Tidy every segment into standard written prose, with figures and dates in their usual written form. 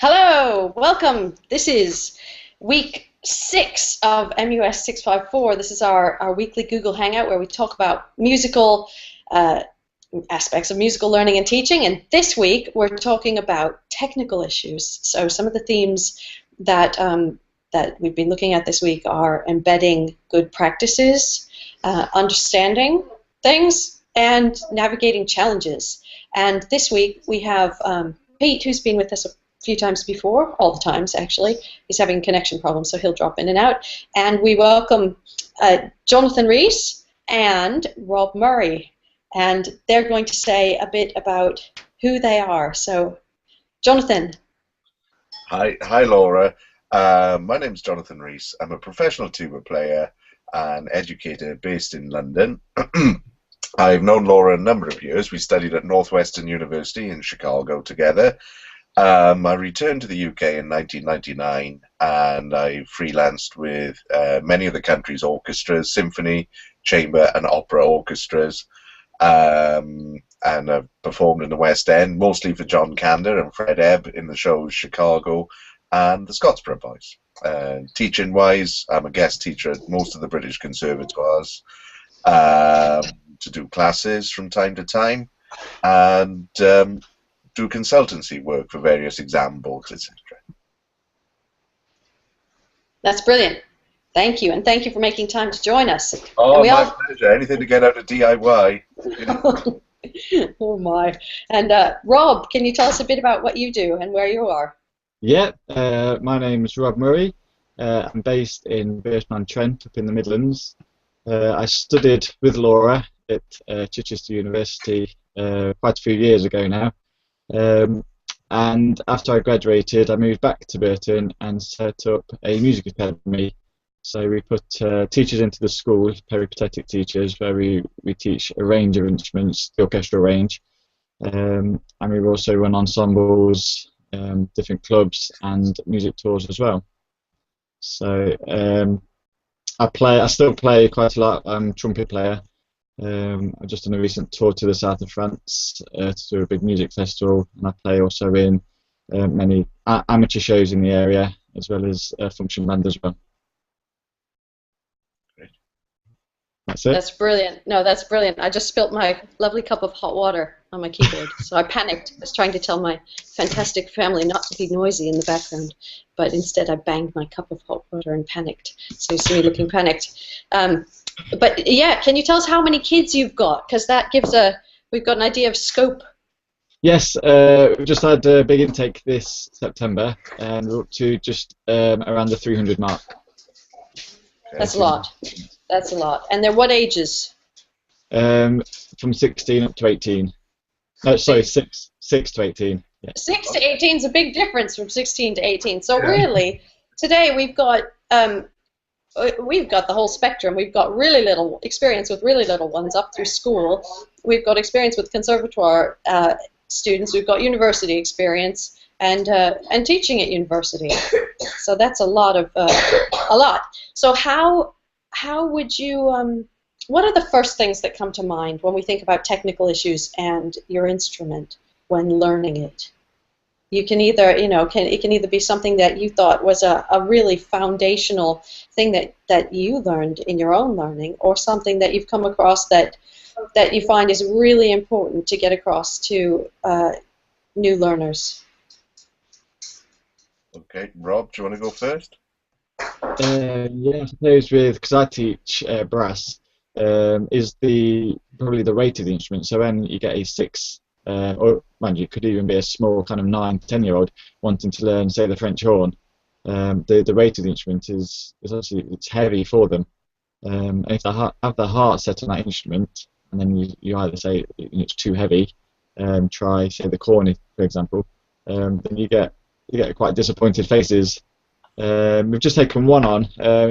Hello, welcome. This is week 6 of MUS 654. This is our weekly Google Hangout where we talk about musical aspects of musical learning and teaching. And this week we're talking about technical issues. So some of the themes that we've been looking at this week are embedding good practices, understanding things, and navigating challenges. And this week we have Pete, who's been with us a few times before, all the times actually. He's having connection problems, so he'll drop in and out. And we welcome Jonathan Rees and Rob Murray, and they're going to say a bit about who they are. So, Jonathan. Hi, Laura. My name's Jonathan Rees. I'm a professional tuba player and educator based in London. I've known Laura a number of years. We studied at Northwestern University in Chicago together. I returned to the UK in 1999 and I freelanced with many of the country's orchestras, symphony, chamber and opera orchestras, and I've performed in the West End, mostly for John Kander and Fred Ebb in the shows Chicago and the Scottsboro Boys. Teaching-wise, I'm a guest teacher at most of the British conservatoires to do classes from time to time, and do consultancy work for various exam boards, etc. That's brilliant. Thank you, and thank you for making time to join us. Oh, my pleasure. Anything to get out of DIY. Oh my. And Rob, can you tell us a bit about what you do and where you are? Yeah, my name is Rob Murray. I'm based in Birchman-on-Trent up in the Midlands. I studied with Laura at Chichester University quite a few years ago now. And after I graduated, I moved back to Burton and set up a music academy. So we put teachers into the school, peripatetic teachers, where we teach a range of instruments, the orchestral range. And we also run ensembles, different clubs and music tours as well. So I still play quite a lot. I'm a trumpet player. I've just done a recent tour to the south of France to do a big music festival, and I play also in many amateur shows in the area, as well as function band as well. Great. That's it. That's brilliant. No, that's brilliant. I just spilt my lovely cup of hot water on my keyboard, so I panicked. I was trying to tell my fantastic family not to be noisy in the background, but instead I banged my cup of hot water and panicked. So you see me looking panicked. But yeah, can you tell us how many kids you've got? Because that gives we've got an idea of scope. Yes, we just had a big intake this September, and we're up to just around the 300 mark. That's a lot. That's a lot. And they're what ages? From 16 up to 18. No, sorry, 6 to 18. Yeah. 6 to 18 is a big difference from 16 to 18. So really, today we've got the whole spectrum. We've got really little experience with really little ones up through school. We've got experience with conservatoire students. We've got university experience and teaching at university. So that's a lot of a lot. So how would you? What are the first things that come to mind when we think about technical issues and your instrument when learning it? You can either, it can either be something that you thought was a really foundational thing that you learned in your own learning, or something that you've come across that you find is really important to get across to new learners. Okay, Rob, do you want to go first? Yeah, I suppose because I teach brass, is probably the rate of the instrument. So when you get a 6, or mind you, it could even be a small kind of 9, 10-year-old wanting to learn, say, the French horn, the rate of the instrument is obviously it's heavy for them. And if they have their heart set on that instrument, and then you either say it's too heavy, try, say, the cornet, for example, then you get quite disappointed faces. We've just taken one on.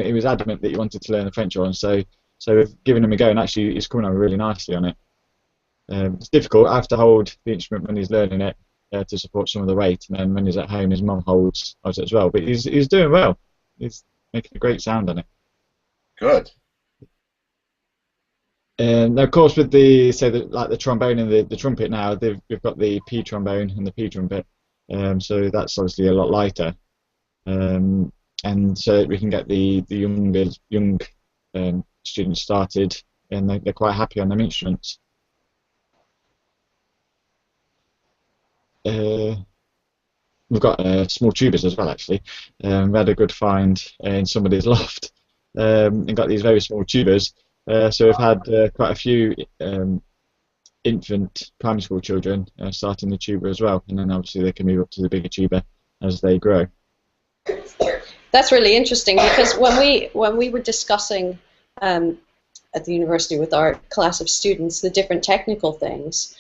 He was adamant that he wanted to learn the French horn, so we've given him a go, and actually he's coming on really nicely on it. It's difficult. I have to hold the instrument when he's learning it to support some of the weight, and then when he's at home, his mum holds it as well. But he's doing well. He's making a great sound on it. Good. Now, of course, with like the trombone and the trumpet now, we've got the P trombone and the P trumpet. so that's obviously a lot lighter. And so we can get the young students started, and they're quite happy on them instruments. We've got small tubas as well, actually. We had a good find in somebody's loft, and got these very small tubas. So we've had quite a few infant primary school children starting the tuba as well, and then obviously they can move up to the bigger tuba as they grow. That's really interesting, because when we were discussing at the university with our class of students the different technical things,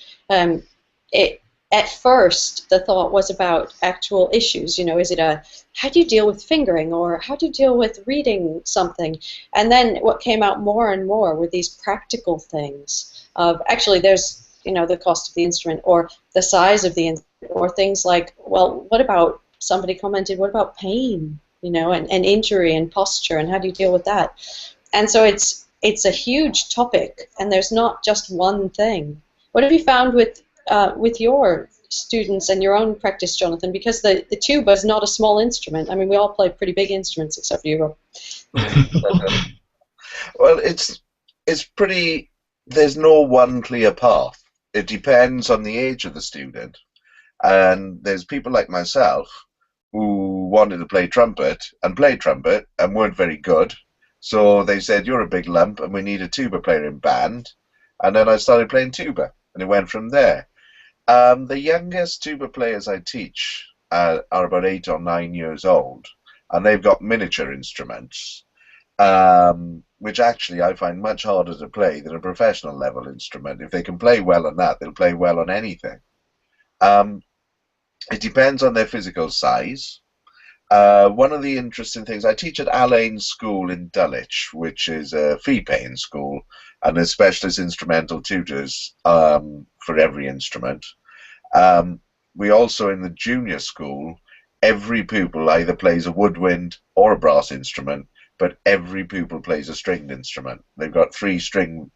at first the thought was about actual issues. You know, is it how do you deal with fingering, or how do you deal with reading something? And then what came out more and more were these practical things of actually there's, you know, the cost of the instrument, or the size of the instrument, or things like, well, what about, somebody commented, what about pain, you know, and injury and posture, and how do you deal with that? And so it's a huge topic, and there's not just one thing. What have you found with your students and your own practice, Jonathan? Because the tuba is not a small instrument. I mean, we all play pretty big instruments, except for you, Rob. Well, it's pretty. There's no one clear path. It depends on the age of the student, and there's people like myself who wanted to play trumpet and played trumpet and weren't very good. So they said, you're a big lump and we need a tuba player in band. And then I started playing tuba, and it went from there. The youngest tuba players I teach are about 8 or 9 years old, and they've got miniature instruments, which actually I find much harder to play than a professional level instrument. If they can play well on that, they'll play well on anything. It depends on their physical size. One of the interesting things, I teach at Allain School in Dulwich, which is a fee-paying school, and there's specialist instrumental tutors for every instrument. We also, in the junior school, every pupil either plays a woodwind or a brass instrument, but every pupil plays a stringed instrument. They've got 3 string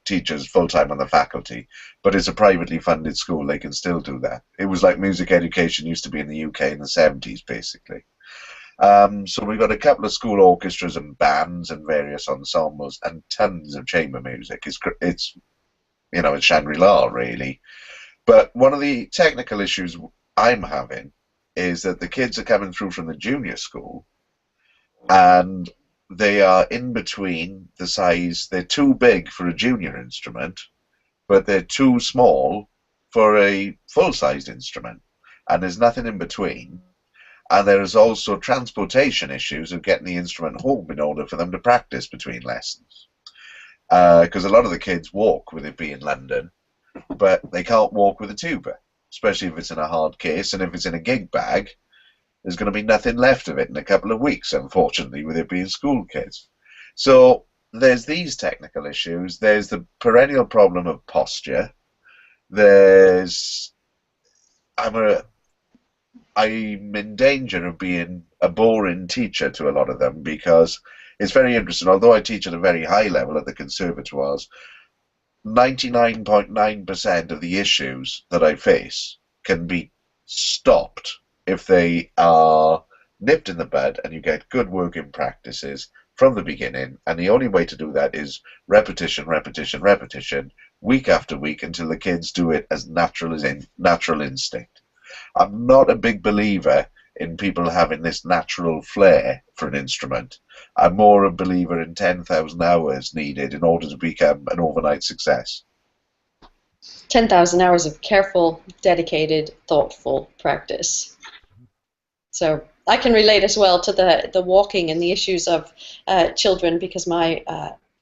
teachers full-time on the faculty, but it's a privately funded school. They can still do that. It was like music education used to be in the UK in the 70s, basically. So we've got a couple of school orchestras and bands and various ensembles and tons of chamber music. It's you know, it's Shangri-La, really. But one of the technical issues I'm having is that the kids are coming through from the junior school, and they are in between the size. They're too big for a junior instrument, but they're too small for a full-sized instrument, and there's nothing in between. And there is also transportation issues of getting the instrument home in order for them to practice between lessons, because a lot of the kids walk with it being London, but they can't walk with a tuba, especially if it's in a hard case, and if it's in a gig bag, there's going to be nothing left of it in a couple of weeks, unfortunately, with it being school kids. So there's these technical issues. There's the perennial problem of posture. I'm in danger of being a boring teacher to a lot of them, because it's very interesting. Although I teach at a very high level at the conservatoires, 99.9% of the issues that I face can be stopped if they are nipped in the bud and you get good working practices from the beginning. And the only way to do that is repetition, repetition, repetition, week after week, until the kids do it as natural as natural instinct. I'm not a big believer in people having this natural flair for an instrument. I'm more a believer in 10,000 hours needed in order to become an overnight success. 10,000 hours of careful, dedicated, thoughtful practice. So I can relate as well to the walking and the issues of children, because my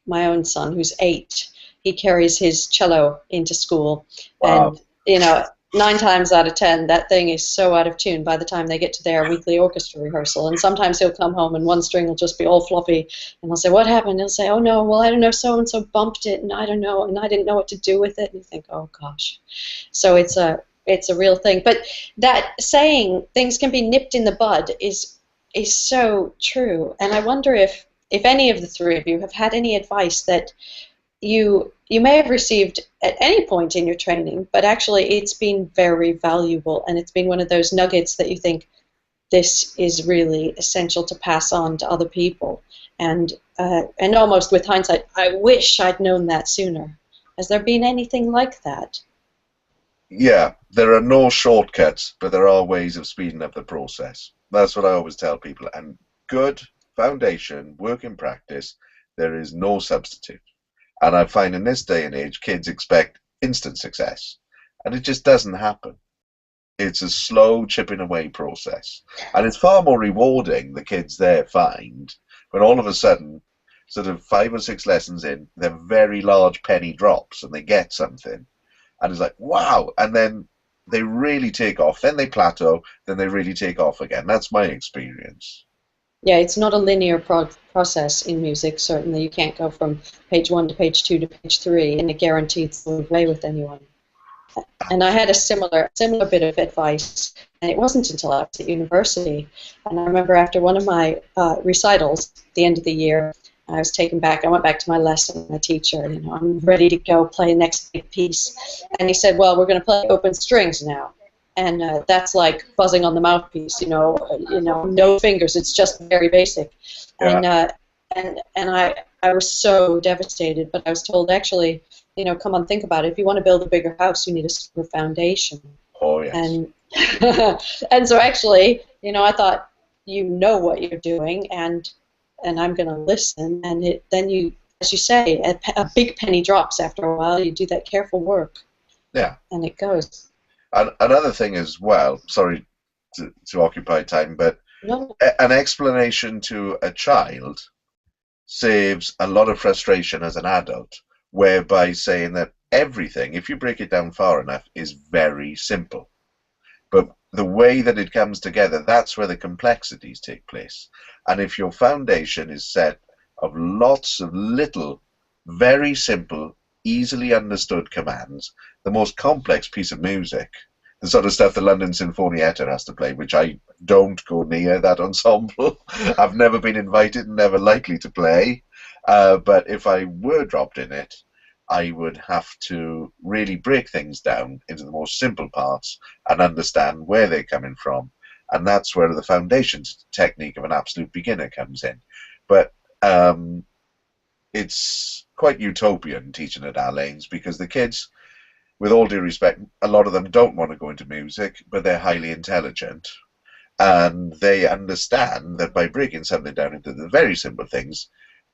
own son, who's 8, he carries his cello into school. Wow. And, you know, 9 times out of 10, that thing is so out of tune by the time they get to their weekly orchestra rehearsal. And sometimes he'll come home and one string will just be all floppy. And I'll say, what happened? He'll say, oh, no, well, I don't know, so-and-so bumped it, and I don't know, and I didn't know what to do with it. And you think, oh, gosh. So it's a real thing. But that saying, things can be nipped in the bud, is so true. And I wonder if any of the 3 of you have had any advice that you may have received at any point in your training, but actually it's been very valuable, and it's been one of those nuggets that you think this is really essential to pass on to other people. And almost with hindsight, I wish I'd known that sooner. Has there been anything like that? Yeah, there are no shortcuts, but there are ways of speeding up the process. That's what I always tell people. And good foundation, work in practice, there is no substitute. And I find in this day and age, kids expect instant success. And it just doesn't happen. It's a slow chipping away process. And it's far more rewarding, the kids there find, when all of a sudden, sort of 5 or 6 lessons in, they're very large penny drops and they get something. And it's like, wow, and then they really take off, then they plateau, then they really take off again. That's my experience. Yeah, it's not a linear process in music, certainly. You can't go from page 1 to page 2 to page 3 in a guaranteed sort of way with anyone. And I had a similar bit of advice, and it wasn't until I was at university. And I remember after one of my recitals at the end of the year, I was taken back. I went back to my lesson, my teacher, I'm ready to go play the next big piece. And he said, well, we're going to play open strings now. And Yeah. that's like buzzing on the mouthpiece, no fingers. It's just very basic. Yeah. And I was so devastated, but I was told, actually, come on, think about it. If you want to build a bigger house, you need a stronger foundation. Oh, yes. And and so actually, I thought, you know what you're doing, and I'm going to listen, and then you, as you say, a big penny drops after a while. You do that careful work. Yeah. And it goes. And another thing as well, sorry to occupy time, but No. an explanation to a child saves a lot of frustration as an adult, whereby saying that everything, if you break it down far enough, is very simple. But the way that it comes together, that's where the complexities take place. And if your foundation is set of lots of little, very simple, easily understood commands, the most complex piece of music, the sort of stuff the London Sinfonietta has to play, which I don't go near that ensemble. I've never been invited and never likely to play. But if I were dropped in it, I would have to really break things down into the most simple parts and understand where they're coming from. And that's where the foundation technique of an absolute beginner comes in. But it's quite utopian teaching at our lanes, because the kids, with all due respect, a lot of them don't want to go into music, but they're highly intelligent. And they understand that by breaking something down into the very simple things,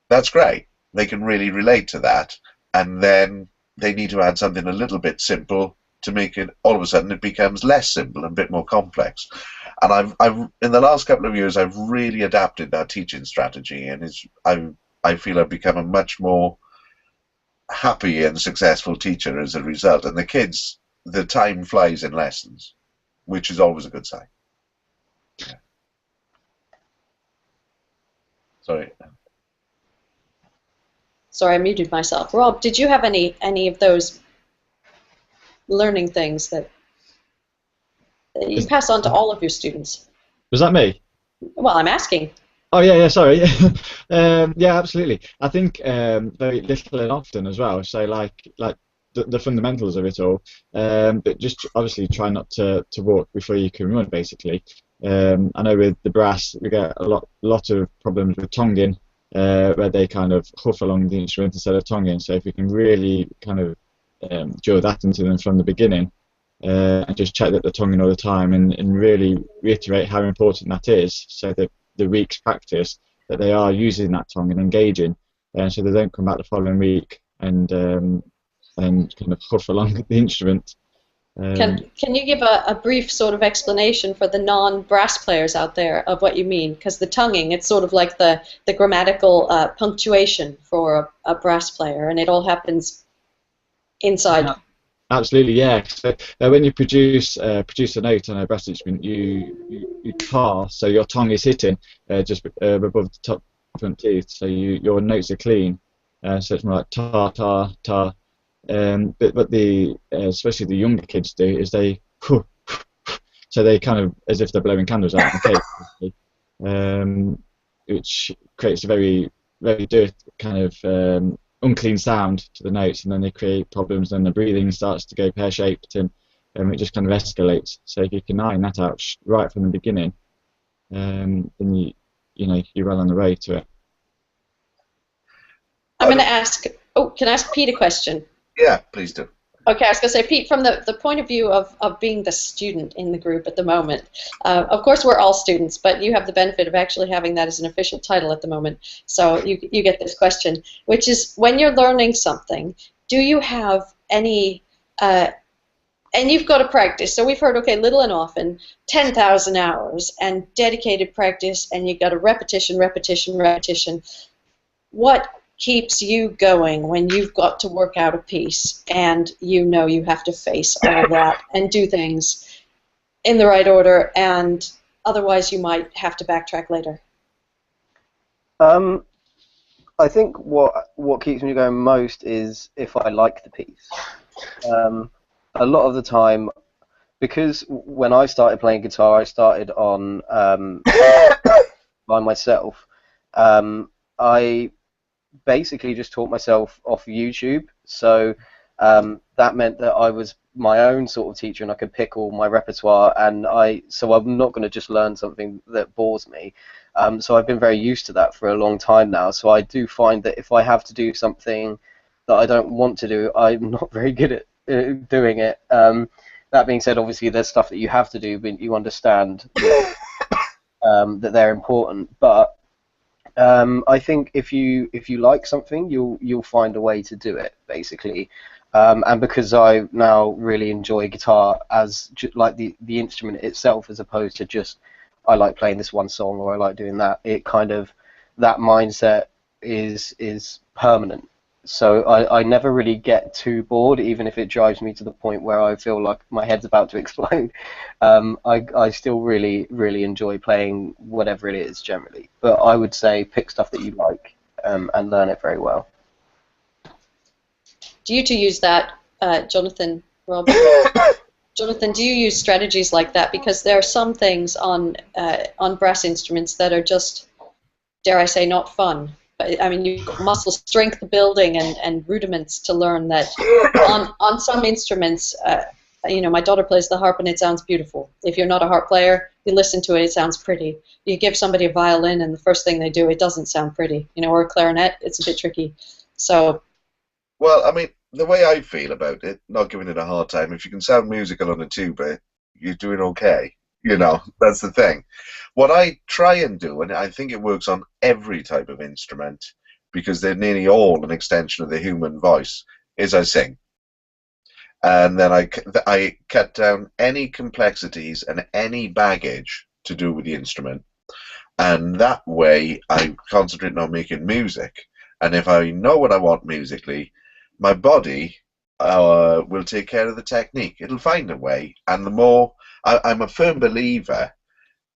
that's great. They can really relate to that. And then they need to add something a little bit simple to make it, all of a sudden, it becomes less simple and a bit more complex. And I've in the last couple of years, I've really adapted that teaching strategy, and I feel I've become a much more happy and successful teacher as a result. And the kids, the time flies in lessons, which is always a good sign. Yeah. Sorry. Sorry, I muted myself. Rob, did you have any of those learning things that you pass on to all of your students? Was that me? Well, I'm asking. Oh yeah, sorry. Yeah, absolutely. I think very little and often as well. So like the fundamentals of it all, but just obviously try not to walk before you can run, basically. I know with the brass we get a lot of problems with tonguing, where they kind of huff along the instrument instead of tonguing. So if we can really kind of drill that into them from the beginning, and just check that they're tonguing all the time, and really reiterate how important that is, so that the week's practice that they are using that tongue and engaging, so they don't come back the following week and kind of huff along the instrument. Can you give a brief sort of explanation for the non-brass players out there of what you mean? Because the tonguing, it's sort of like the grammatical punctuation for a brass player, and it all happens inside. Yeah. Absolutely, yeah. So when you produce a note on a brass instrument, you tar, so your tongue is hitting just above the top front teeth, so your notes are clean. So it's more like tar, tar, tar. But the especially the younger kids do is they so they kind of as if they're blowing candles out of the cake, which creates a very very dirty kind of unclean sound to the notes, and then they create problems, and the breathing starts to go pear-shaped, and it just kind of escalates. So if you can iron that out right from the beginning, then you're well on the way to it. I'm going to ask. Oh, can I ask Pete a question? Yeah, please do. Okay, I was going to say, Pete, from the point of view of being the student in the group at the moment, of course we're all students, but you have the benefit of actually having that as an official title at the moment. So you get this question, which is, when you're learning something, do you have any, and you've got to practice, so we've heard, okay, little and often, 10,000 hours, and dedicated practice, and you've got a repetition. What keeps you going when you've got to work out a piece and you have to face all that and do things in the right order, and otherwise you might have to backtrack later? I think what keeps me going most is if I like the piece. A lot of the time, because when I started playing guitar, I started on by myself. I basically just taught myself off YouTube, so that meant that I was my own sort of teacher and I could pick all my repertoire, and so I'm not going to just learn something that bores me. So I've been very used to that for a long time now, so I do find that if I have to do something that I don't want to do, I'm not very good at doing it. That being said, obviously there's stuff that you have to do, but you understand that they're important, but I think if you like something, you'll find a way to do it, basically. And because I now really enjoy guitar as like the instrument itself, as opposed to just I like playing this one song or I like doing that, it kind of, that mindset is permanent. So I never really get too bored, even if it drives me to the point where I feel like my head's about to explode. I still really, really enjoy playing whatever it is generally. But I would say pick stuff that you like and learn it very well. Do you two use that, Jonathan, Rob? Jonathan, do you use strategies like that? Because there are some things on brass instruments that are just, dare I say, not fun. I mean, you've got muscle strength building and rudiments to learn that on some instruments, my daughter plays the harp and it sounds beautiful. If you're not a harp player, you listen to it, it sounds pretty. You give somebody a violin and the first thing they do, it doesn't sound pretty. Or a clarinet, it's a bit tricky. So. Well, I mean, the way I feel about it, not giving it a hard time, if you can sound musical on a tuba, you're doing okay. That's the thing. What I try and do, and I think it works on every type of instrument, because they're nearly all an extension of the human voice, is I sing. And then I cut down any complexities and any baggage to do with the instrument. And that way I concentrate on making music. And if I know what I want musically, my body will take care of the technique. It'll find a way. And the more... I'm a firm believer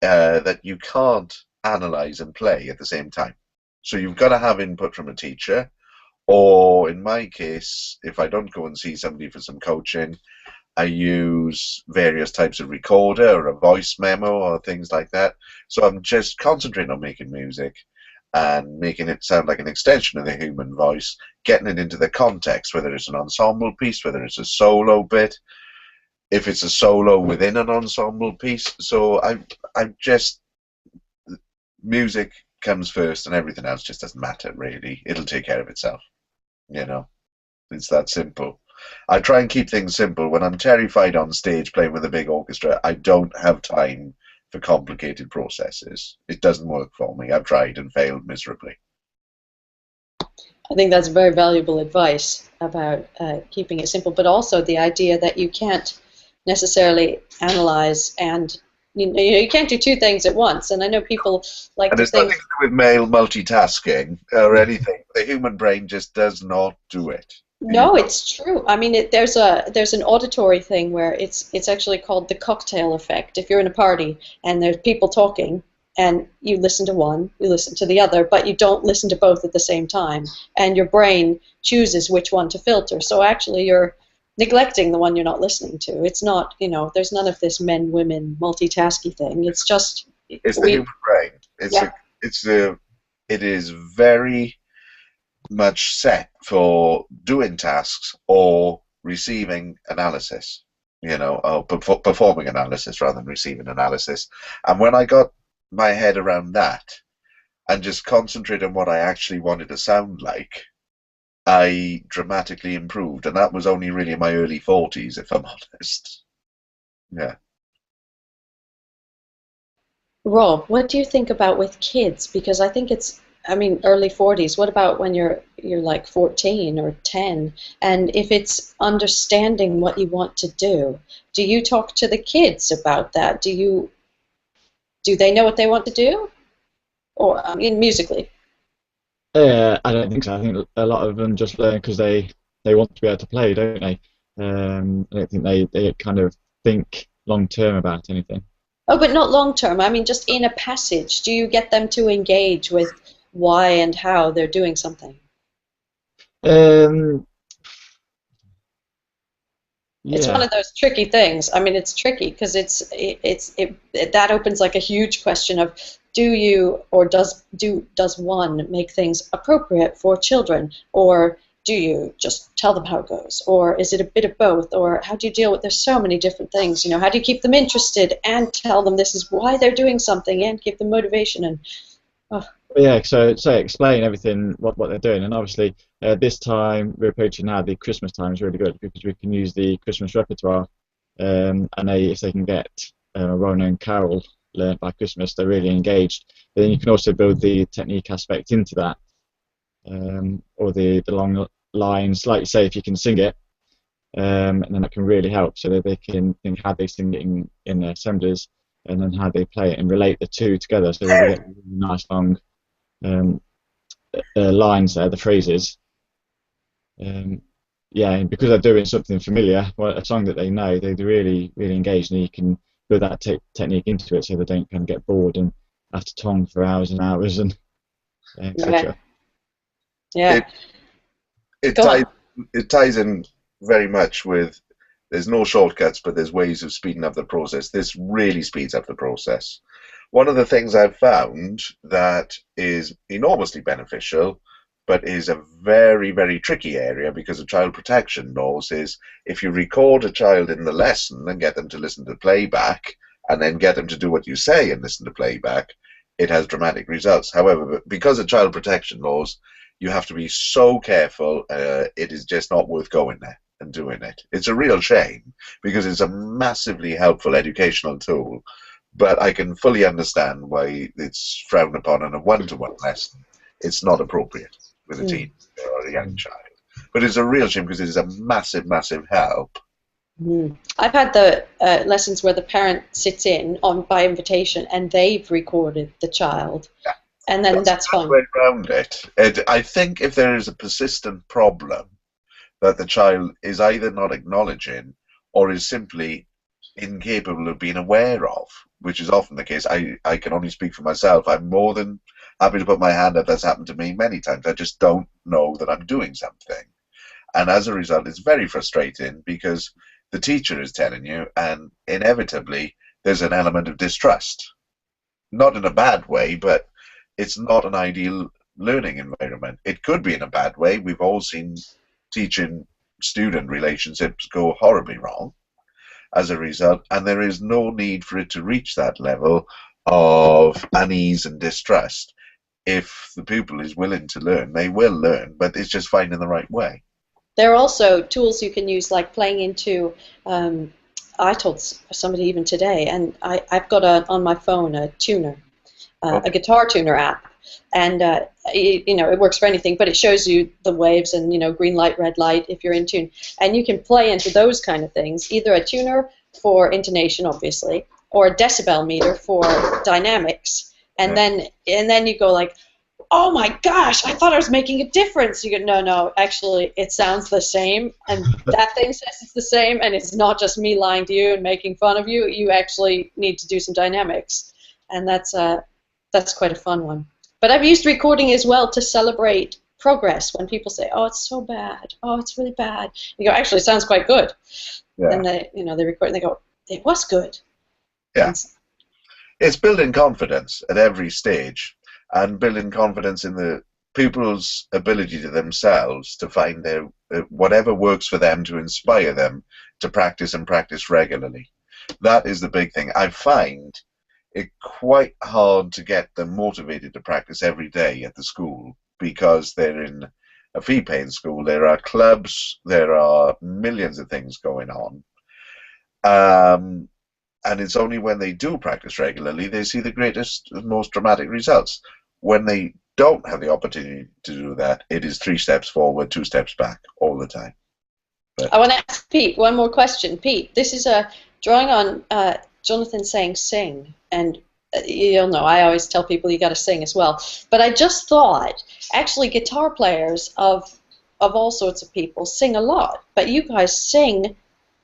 that you can't analyze and play at the same time. So you've got to have input from a teacher, or in my case, if I don't go and see somebody for some coaching, I use various types of recorder or a voice memo or things like that. So I'm just concentrating on making music and making it sound like an extension of the human voice, getting it into the context, whether it's an ensemble piece, whether it's a solo bit, if it's a solo within an ensemble piece. So I just, music comes first and everything else just doesn't matter, really. It'll take care of itself. It's that simple. I try and keep things simple. When I'm terrified on stage playing with a big orchestra, I don't have time for complicated processes. It doesn't work for me. I've tried and failed miserably. I think that's very valuable advice about keeping it simple, but also the idea that you can't necessarily analyze and you can't do two things at once. And I know people like to think... And it's nothing to do with male multitasking or anything. The human brain just does not do it. No, it's true. I mean, there's an auditory thing where it's actually called the cocktail effect. If you're in a party and there's people talking and you listen to one, you listen to the other, but you don't listen to both at the same time, and your brain chooses which one to filter. So actually you're neglecting the one you're not listening to. It's not, there's none of this men-women multitasking thing. It's just... It's the human brain. It is very much set for doing tasks or receiving analysis, or performing analysis rather than receiving analysis. And when I got my head around that and just concentrate on what I actually wanted to sound like, I dramatically improved. And that was only really in my early 40s, if I'm honest. Yeah. Rob, what do you think about with kids? Because I think early 40s. What about when you're like 14 or 10? And if it's understanding what you want to do you talk to the kids about that? Do they know what they want to do? Or musically? I don't think so. I think a lot of them just learn because they want to be able to play, don't they? I don't think they kind of think long term about anything. Oh, but not long term. I mean, just in a passage. Do you get them to engage with why and how they're doing something? Yeah. It's one of those tricky things. I mean, it's tricky because that opens like a huge question of does one make things appropriate for children, or do you just tell them how it goes, or is it a bit of both, or how do you deal with? There's so many different things. How do you keep them interested and tell them this is why they're doing something and give them motivation and. Oh. Yeah, so explain everything what they're doing, and obviously this time we're approaching now the Christmas time is really good because we can use the Christmas repertoire, and if they can get a well-known carol learned by Christmas, they're really engaged. But then you can also build the technique aspect into that, or the long lines, like you say, if you can sing it, and then that can really help, so that they can think how they sing it in their assemblies, and then how they play it and relate the two together, so they get really nice long lines there, the phrases. Yeah, and because they're doing something familiar, a song that they know, they're really, really engaged, and you can build that technique into it so they don't kind of get bored and have to tongue for hours and hours and etc. Yeah. It ties in very much with. There's no shortcuts, but there's ways of speeding up the process. This really speeds up the process. One of the things I've found that is enormously beneficial, but is a very, very tricky area because of child protection laws, is if you record a child in the lesson and get them to listen to playback, and then get them to do what you say and listen to playback, it has dramatic results. However, because of child protection laws, you have to be so careful. It is just not worth going there and doing it. It's a real shame because it's a massively helpful educational tool, but I can fully understand why it's frowned upon in a one-to-one lesson. It's not appropriate with a teen or a young child. But it's a real shame because it is a massive, massive help. I've had the lessons where the parent sits in by invitation and they've recorded the child. Yeah. And then that's fun. Way around it. I think if there is a persistent problem that the child is either not acknowledging or is simply incapable of being aware of, which is often the case. I can only speak for myself. I'm more than happy to put my hand up. That's happened to me many times. I just don't know that I'm doing something. And as a result, it's very frustrating because the teacher is telling you, and inevitably there's an element of distrust. Not in a bad way, but it's not an ideal learning environment. It could be in a bad way. We've all seen teaching-student relationships go horribly wrong as a result, and there is no need for it to reach that level of unease and distrust. If the pupil is willing to learn, they will learn, but it's just finding the right way. There are also tools you can use, like playing into, I told somebody even today, and I've got on my phone a tuner, a guitar tuner app, and it works for anything, but it shows you the waves and green light, red light if you're in tune, and you can play into those kind of things. Either a tuner for intonation, obviously, or a decibel meter for dynamics, and then you go like, oh my gosh, I thought I was making a difference. You go, no, actually it sounds the same, and that thing says it's the same, and it's not just me lying to you and making fun of you. You actually need to do some dynamics, and that's quite a fun one. But I've used recording as well to celebrate progress. When people say, "Oh, it's so bad. Oh, it's really bad," you go, "Actually, it sounds quite good." Yeah. And they record and they go, "It was good." Yeah. It's building confidence at every stage, and building confidence in the people's ability to themselves to find their whatever works for them to inspire them to practice and practice regularly. That is the big thing. I find it quite hard to get them motivated to practice every day at the school because they're in a fee-paying school. There are clubs, there are millions of things going on. And it's only when they do practice regularly they see the greatest, most dramatic results. When they don't have the opportunity to do that, it is 3 steps forward, 2 steps back all the time. But I want to ask Pete one more question. Pete, this is a drawing on Jonathan saying sing, and you'll know I always tell people you got to sing as well. But I just thought, actually, guitar players of all sorts of people sing a lot, but you guys sing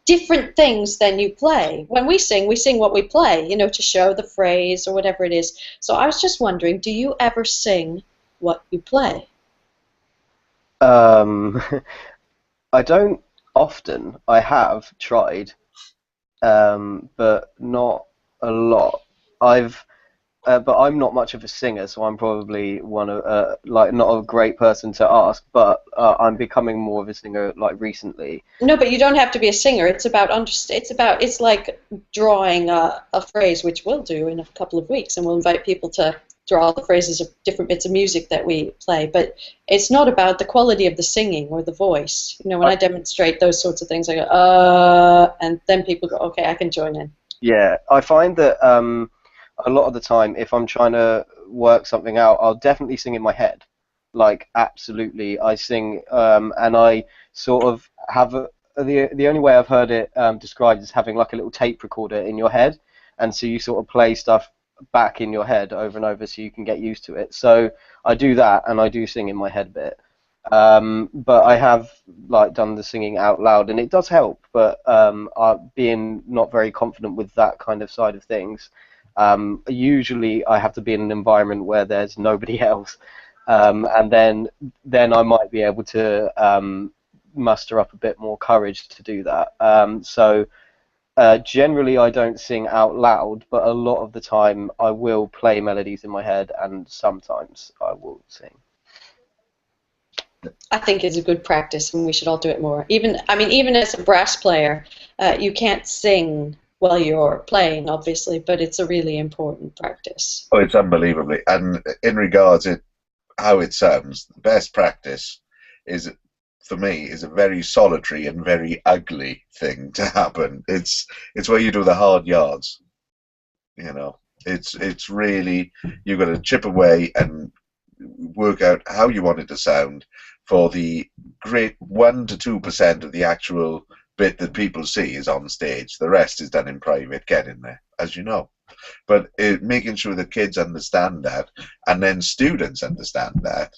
different things than you play. When we sing what we play, you know, to show the phrase or whatever it is. So I was just wondering, do you ever sing what you play? I don't often. I have tried, but not a lot. But I'm not much of a singer, so I'm probably one of like not a great person to ask. But I'm becoming more of a singer like recently. No, but you don't have to be a singer. It's about it's like drawing a phrase, which we'll do in a couple of weeks, and we'll invite people to draw the phrases of different bits of music that we play. But it's not about the quality of the singing or the voice. You know, when I demonstrate those sorts of things, I go and then people go, okay, I can join in. Yeah, I find that a lot of the time, if I'm trying to work something out, I'll definitely sing in my head. Like, absolutely, I sing, and I sort of have the only way I've heard it described is having like a little tape recorder in your head, and so you sort of play stuff back in your head over and over so you can get used to it. So I do that, and I do sing in my head a bit. But I have like done the singing out loud, and it does help. But being not very confident with that kind of side of things, usually I have to be in an environment where there's nobody else, and then I might be able to muster up a bit more courage to do that. So generally I don't sing out loud, but a lot of the time I will play melodies in my head, and sometimes I will sing. I think it's a good practice, and we should all do it more. Even as a brass player, you can't sing while you're playing, obviously, but it's a really important practice. oh, it's unbelievably. And in regards to how it sounds, the best practice is, for me, is a very solitary and very ugly thing to happen. It's where you do the hard yards. You know, it's really, you've got to chip away and work out how you want it to sound for the great 1 to 2% of the actual bit that people see is on stage. The rest is done in private. Get in there, as you know. But making sure that kids understand that, and then students understand that,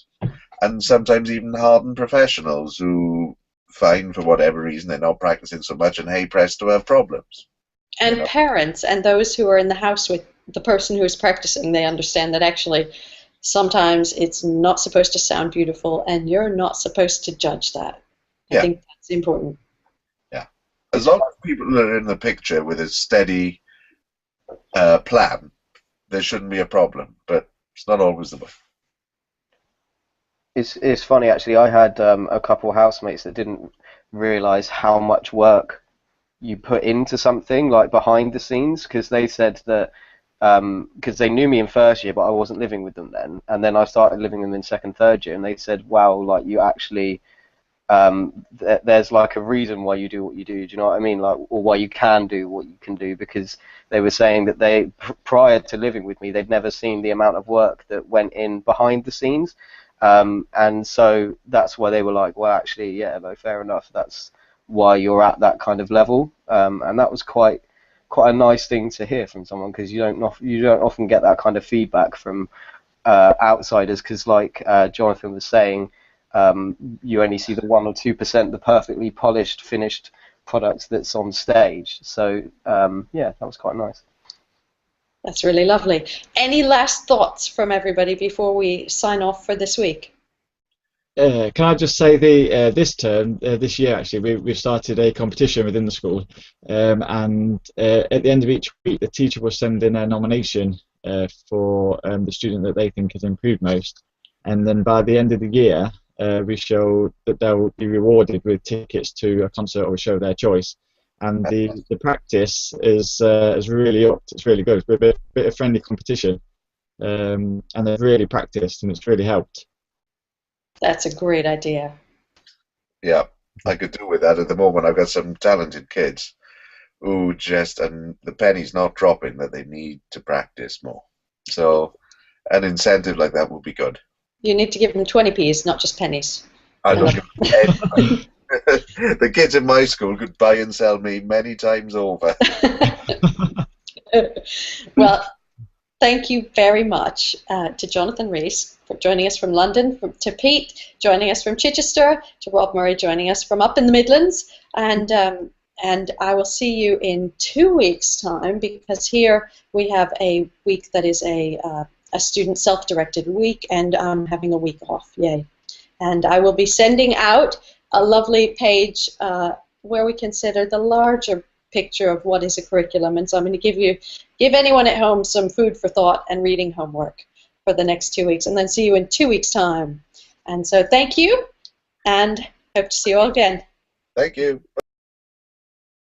and sometimes even hardened professionals who find for whatever reason they're not practicing so much, and hey presto, have problems. And you know, parents and those who are in the house with the person who is practicing, they understand that actually sometimes it's not supposed to sound beautiful, and you're not supposed to judge that. I think that's important. Yeah. As long as people are in the picture with a steady plan, there shouldn't be a problem, but it's not always the way. It's funny, actually. I had a couple housemates that didn't realise how much work you put into something, like behind the scenes, because they said that because they knew me in first year, but I wasn't living with them then, and then I started living with them in second, third year, and they said, wow, like you actually, there's like a reason why you do what you do, do you know what I mean, like, or why you can do what you can do, because they were saying that they, prior to living with me, they'd never seen the amount of work that went in behind the scenes, and so that's why they were like, well, actually, yeah, no, fair enough, that's why you're at that kind of level, and that was quite a nice thing to hear from someone, because you don't often get that kind of feedback from outsiders, because like Jonathan was saying, you only see the 1 or 2%, the perfectly polished, finished product that's on stage. So yeah, that was quite nice. That's really lovely. Any last thoughts from everybody before we sign off for this week? Can I just say this term, this year actually, we've started a competition within the school, and at the end of each week the teacher will send in a nomination for the student that they think has improved most, and then by the end of the year, we show that they'll be rewarded with tickets to a concert or a show of their choice. And the practice is really upped. It's really good. It's a bit of friendly competition, and they've really practiced, and it's really helped. That's a great idea. Yeah, I could do with that at the moment. I've got some talented kids who just, and the penny's not dropping that they need to practice more. So an incentive like that would be good. You need to give them 20p's, not just pennies. I don't give them the kids in my school could buy and sell me many times over. Well, thank you very much to Jonathan Rees for joining us from London, to Pete joining us from Chichester, to Rob Murray joining us from up in the Midlands, and I will see you in 2 weeks' time, because here we have a week that is a student self-directed week, and I'm having a week off. Yay! And I will be sending out a lovely page where we consider the larger picture of what is a curriculum, and so I'm going to give anyone at home some food for thought and reading homework for the next 2 weeks, and then see you in 2 weeks' time. And so thank you, and hope to see you all again. Thank you.